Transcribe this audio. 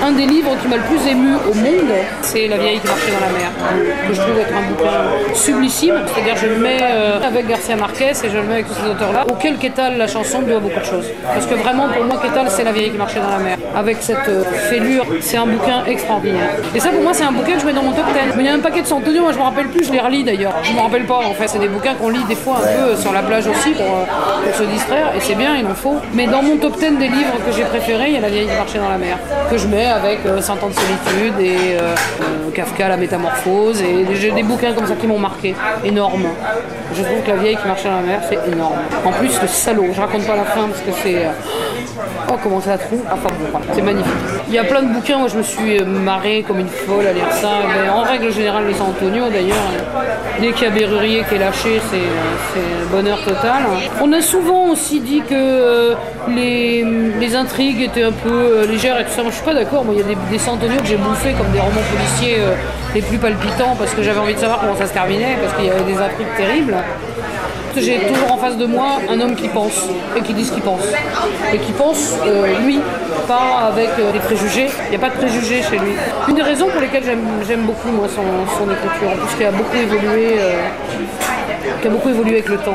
Un des livres qui m'a le plus ému au monde, c'est La vieille qui marchait dans la mer, que je trouve être un bouquin sublissime. C'est-à-dire je le mets avec Garcia Marquez et je le mets avec tous ces auteurs-là, auquel Quetal, la chanson, doit beaucoup de choses. Parce que vraiment, pour moi, Quetal, c'est La vieille qui marchait dans la mer. Avec cette fêlure, c'est un bouquin extraordinaire. Et ça, pour moi, c'est un bouquin que je mets dans mon top 10. Mais il y a un paquet de Santonio, moi je me rappelle plus, je les relis d'ailleurs. Je me rappelle pas, en fait, c'est des bouquins qu'on lit des fois un peu sur la plage aussi pour se distraire, et c'est bien, il en faut. Mais dans mon top 10 des livres que j'ai préférés, il y a La vieille qui marchait dans la mer, que je mets avec 100 ans de solitude et Kafka, La métamorphose, et j'ai des bouquins comme ça qui m'ont marqué, énorme. Je trouve que La vieille qui marchait dans la mer, c'est énorme. En plus, le salaud, je raconte pas la fin parce que c'est... Oh, comment ça trouve. Enfin bon, c'est magnifique. Il y a plein de bouquins, moi je me suis marrée comme une folle à lire ça. Mais en règle générale, les Antonio d'ailleurs, dès qu'il y a Berrurier qui est lâché, c'est bonheur total. On a souvent aussi dit que les intrigues étaient un peu légères et tout ça. Moi je suis pas d'accord, moi il y a des Antonio que j'ai bouffés comme des romans policiers les plus palpitants parce que j'avais envie de savoir comment ça se terminait, parce qu'il y avait des intrigues terribles. J'ai toujours en face de moi un homme qui pense et qui dit ce qu'il pense. Et qui pense, lui, pas avec des préjugés. Il n'y a pas de préjugés chez lui. Une des raisons pour lesquelles j'aime beaucoup moi, son écriture, en plus qui a beaucoup évolué avec le temps.